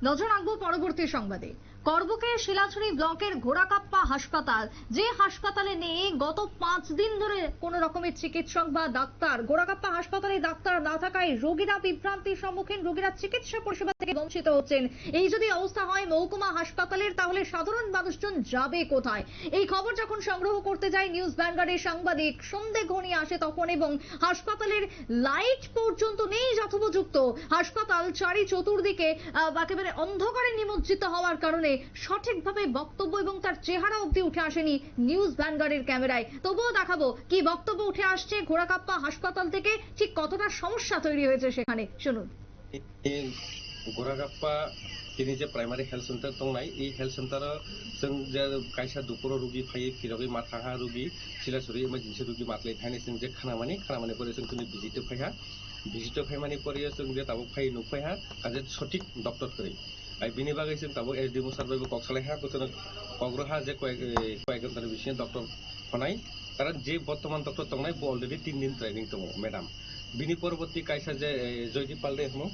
নজর রাখবো পরবর্তী সংবাদে। করবুকের শিলাছড়ি ব্লকের ঘোড়াকাপ্পা হাসপাতাল, যে হাসপাতালে নেই গত 5 দিন ধরে কোন রকমের চিকিৎসক বা ডাক্তার। ঘোড়াকাপ্পা হাসপাতালে ডাক্তার না থাকায় রোগীরা বিভ্রান্তির সম্মুখীন, রোগীরা চিকিৎসা পরিষেবা থেকে বঞ্চিত হচ্ছেন। এই যদি অবস্থা হয় মহকুমা হাসপাতালের, তাহলে সাধারণ মানুষজন যাবে কোথায়? এই খবর যখন সংগ্রহ করতে যায় নিউজ ভ্যানগার্ডের সাংবাদিক, সন্ধে ঘনিয়ে আসে তখন এবং হাসপাতালের লাইট পর্যন্ত নেই যথোপযুক্ত। হাসপাতাল চারি চতুর্দিকে একেবারে অন্ধকারে নিমজ্জিত হওয়ার কারণে সঠিকভাবে বক্তব্য এবং তার চেহারা অবধি উঠে আসেনি নিউজ ভ্যানগার্ডের ক্যামেরায়। তবুও দেখাবো কি বক্তব্য উঠে আসছে ঘোড়াকাপ্পা হাসপাতাল থেকে, ঠিক কতটা সমস্যা তৈরি হয়েছে সেখানে, শুনুন। ঘোড়াকাপ্পা তিনি যে प्राइमारी हेल्थ सेंटर दंनाय ई हेल्थ सेंटर जों जे कायसा दुखुर रोगी फायो फिरगै माथाहा रोगी सिलासुरि इमारजेंसि रोगी मातलाय थानाय जों जे खानामानि परे जों तुनि भिजिट फायमानि परे जों जे ताबो फाय नुफायहा काजे सঠিক डॉक्टर करे आई बिनि बागै जों ताबो एसडीएम सारबायबो कक्सलायहा बोथोन कग्रहा जे कय घंटानि बिसिनि डॉक्टर फनाय कारण जे बर्तमान डॉक्टर दंनाय बो अलरेडी 3 दिन ट्रेनिंग दङ मैडम बिनि परवर्ती कायसा जे जयदीप पालदे हनो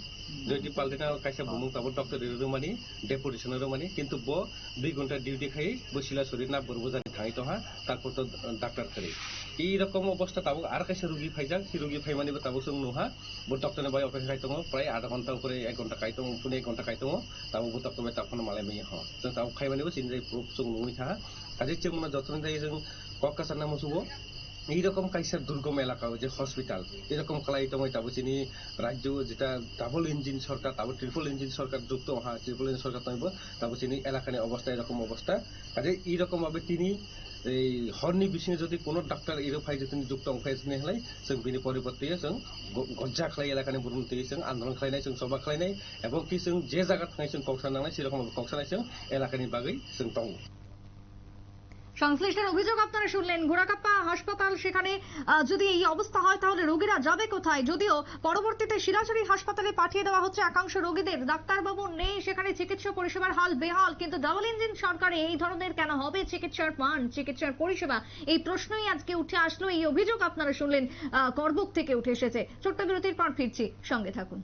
जयदीप पालदेना कायसा बुमुं ताबो डॉक्टर रोमानी डेपुटेशन रोमानी किंतु बो 2 घंटा डिউটি खाई बसिला सरि ना बरबो जानि थाङै तहा तारपर तो डॉक्टर करे ई रकम अवस्था ताबो आर कायसा रोगी फायजा सी रोगी फायमानिबो ताबो जों नुहा बो डॉक्टर बाय अपेक्षा खाय दङ प्राय आधा घंटा उपरे 1 घंटा खाय दङ पुने 1 घंटा खाय दङ ताबो बो डॉक्टर बाय ताफन मालाय मै ह जों ताबो खायमानिबो सिनजाय प्रूफ जों नुइ था काजे जों मना जतन जाय जों कक्कासार नाम सुबो এইরকম কাইসার দুর্গম এলাকা যে হসপিটাল এরকম খালাই তোমায় তাবো চিনি রাজ্য যেটা ডাবল ইঞ্জিন সরকার তাবো ট্রিপল ইঞ্জিন সরকার যুক্ত হ্যাঁ ট্রিপল ইঞ্জিন সরকার তৈব তাবো চিনি এলাকানি অবস্থা এরকম অবস্থা কাজে এইরকম ভাবে তিনি এই হরনি বিষয়ে যদি কোনো ডাক্তার এরফাই যদি যুক্ত অংফাইজনে হলাই जों बिनि परिबर्ते जों गज्जा खालाय एलाकानि बुरुमते जों आन्दोलन खालायनाय जों सभा खालायनाय एबं कि जों जे जायगा थांनाय जों कक्सा नांनाय सेरकम कक्सानाय जों एलाकानि बागै जों दं। সংশ্লিষ্টের অভিযোগ আপনারা শুনলেন। ঘোড়াকাপ্পা হাসপাতাল, সেখানে যদি এই অবস্থা হয় তাহলে রোগীরা যাবে কোথায়? যদিও পরবর্তীতে শিলাছড়ি হাসপাতালে পাঠিয়ে দেওয়া হচ্ছে একাংশ রোগীদের, ডাক্তারবাবু নেই সেখানে, চিকিৎসা পরিষেবার হাল বেহাল। কিন্তু ডাবল ইঞ্জিন সরকারে এই ধরনের কেন হবে চিকিৎসার মান, চিকিৎসার পরিষেবা? এই প্রশ্নই আজকে উঠে আসলো, এই অভিযোগ আপনারা শুনলেন করবুক থেকে উঠে এসেছে। ছোট্ট বিরতির পর ফিরছি, সঙ্গে থাকুন।